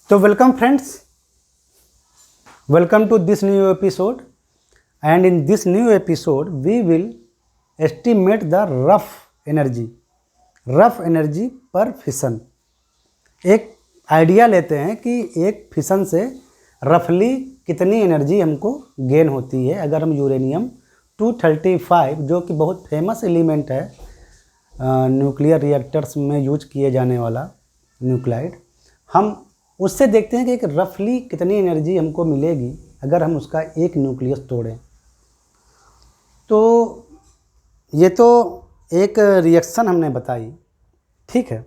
So welcome friends, welcome to this new episode, and in this new episode we will estimate the rough energy per fission। एक idea लेते हैं कि एक fission से रफली कितनी एनर्जी हमको गेन होती है अगर हम यूरेनियम 235 जो कि बहुत फेमस एलिमेंट है न्यूक्लियर रिएक्टर्स में यूज किए जाने वाला न्यूक्लाइड, हम उससे देखते हैं कि एक रफली कितनी एनर्जी हमको मिलेगी अगर हम उसका एक न्यूक्लियस तोड़ें। तो ये तो एक रिएक्शन हमने बताई, ठीक है।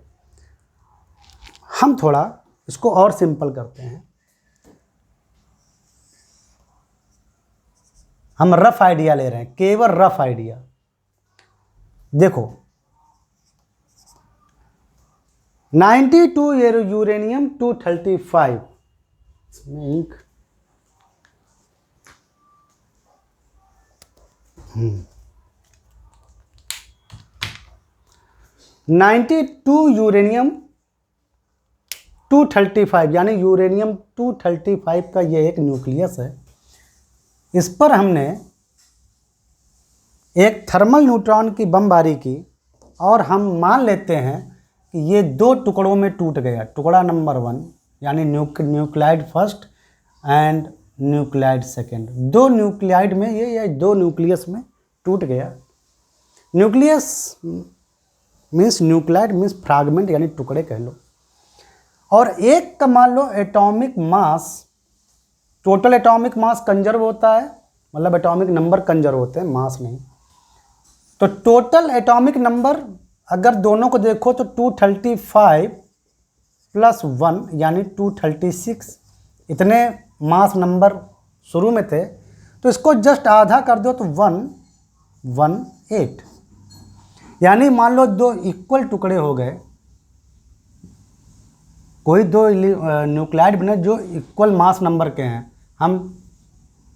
हम थोड़ा इसको और सिंपल करते हैं। हम रफ आइडिया ले रहे हैं, केवल रफ आइडिया। देखो 92 यूरेनियम 235 इंक 92 यूरेनियम 235 यानी यूरेनियम 235 का ये एक न्यूक्लियस है। इस पर हमने एक थर्मल न्यूट्रॉन की बमबारी की और हम मान लेते हैं कि ये दो टुकड़ों में टूट गया। टुकड़ा नंबर 1 यानी nuclide first and nuclide second, दो न्यूक्लाइड में ये या दो न्यूक्लियस में टूट गया। Nucleus means nuclide means fragment यानी टुकड़े कह लो। और एक का मान लो atomic mass, total atomic mass conserve होता है, मतलब एटॉमिक नंबर कंजर्व होते हैं, मास नहीं। तो टोटल एटॉमिक नंबर अगर दोनों को देखो तो 235 + 1 यानी 236, इतने मास नंबर शुरू में थे। तो इसको जस्ट आधा कर दो तो 118 यानी मान लो दो इक्वल टुकड़े हो गए। कोई दो न्यूक्लाइड बने जो इक्वल मास नंबर के हैं, हम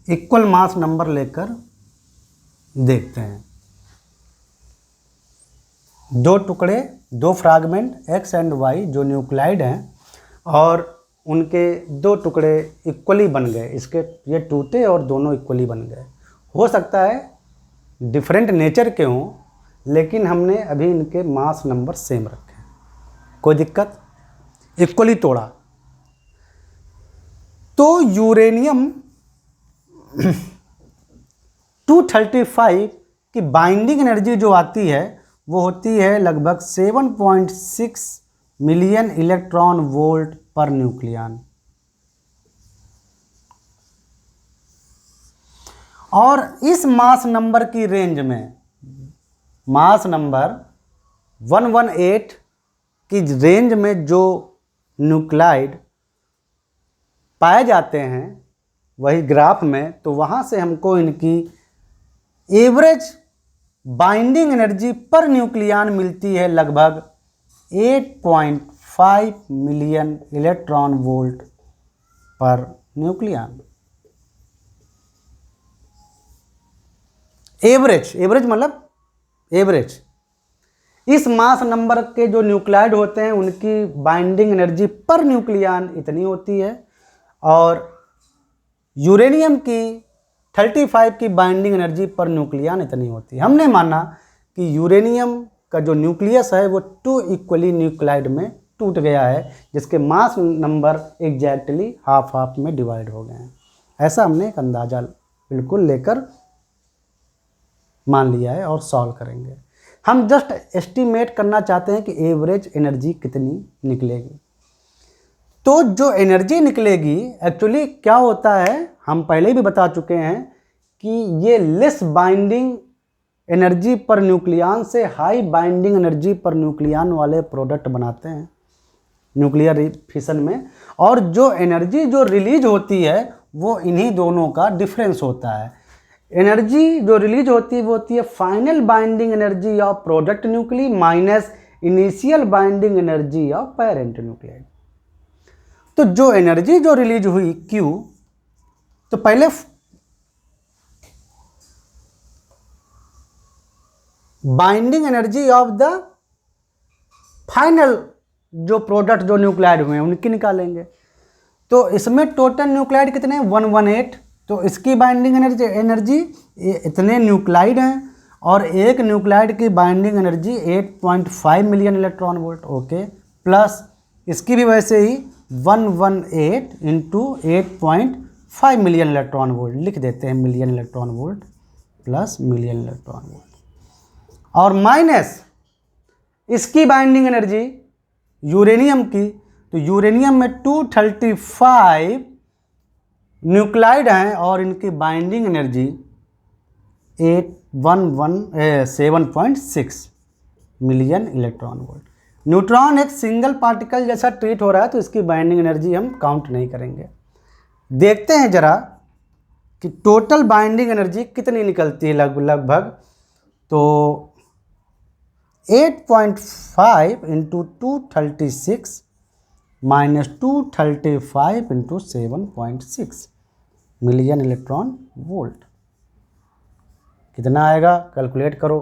इक्वल मास नंबर लेकर देखते हैं। दो टुकड़े, दो फ्रैगमेंट एक्स एंड वाई जो न्यूक्लाइड हैं और उनके दो टुकड़े इक्वली बन गए। इसके ये टूटे और दोनों इक्वली बन गए। हो सकता है डिफरेंट नेचर के हों, लेकिन हमने अभी इनके मास नंबर सेम रखे हैं, कोई दिक्कत, इक्वली तोड़ा। तो यूरेनियम 235 की बाइंडिंग एनर्जी जो आती है वो होती है लगभग 7.6 million electron volt per nucleon. और इस मास नंबर की रेंज में, मास नंबर 118 की रेंज में जो न्यूक्लाइड पाए जाते हैं वही ग्राफ में, तो वहाँ से हमको इनकी average binding energy per nucleon मिलती है लगभग 8.5 million electron volt per nucleon. Average मतलब एवरेज। इस मास नंबर के जो न्यूक्लाइड होते हैं उनकी बाइंडिंग एनर्जी पर न्यूक्लियन इतनी होती है और यूरेनियम की 35 की बाइंडिंग एनर्जी पर न्यूक्लियन इतनी होती है। हमने माना कि यूरेनियम का जो न्यूक्लियस है वो 2 इक्वली न्यूक्लाइड में टूट गया है, जिसके मास नंबर एग्जैक्टली हाफ में डिवाइड हो गए हैं। ऐसा हमने एक अंदाज़ा बिल्कुल लेकर मान लिया है और सॉल्व करेंगे। हम जस्ट एस्टिमेट करना चाहते हैं कि एवरेज एनर्जी कितनी निकलेगी। तो जो एनर्जी निकलेगी एक्चुअली क्या होता है, हम पहले भी बता चुके हैं कि ये less binding energy per nucleon से high binding energy per nucleon वाले प्रोडक्ट बनाते हैं न्यूक्लियर फिशन में। और जो एनर्जी जो रिलीज होती है वो इन्हीं दोनों का डिफरेंस होता है। एनर्जी जो रिलीज होती है वो होती है final binding energy of product nuclei minus initial binding energy of parent nuclide. तो जो एनर्जी जो रिलीज हुई Q, तो पहले binding energy of the final जो प्रोडक्ट जो न्यूक्लाइड हुए हैं उनकी निकालेंगे। तो इसमें टोटल न्यूक्लाइड कितने हैं 118, तो इसकी बाइंडिंग एनर्जी इतने न्यूक्लाइड हैं और एक न्यूक्लाइड की binding energy 8.5 million electron volt. Okay, plus इसकी भी वैसे ही 118 इंटू 8.5 मिलियन इलेक्ट्रॉन वोल्ट लिख देते हैं, million electron volt plus million electron volt, और माइनस इसकी बाइंडिंग एनर्जी यूरेनियम की, तो यूरेनियम में 235 न्यूक्लाइड हैं और इनकी binding energy 7.6 million electron volt. Neutron एक सिंगल पार्टिकल जैसा ट्रीट हो रहा है तो इसकी बाइंडिंग एनर्जी हम काउंट नहीं करेंगे। देखते हैं जरा कि टोटल बाइंडिंग एनर्जी कितनी निकलती है लगभग। तो 8.5 into 236 minus 235 into 7.6 million electron volt, कितना आएगा कैलकुलेट करो।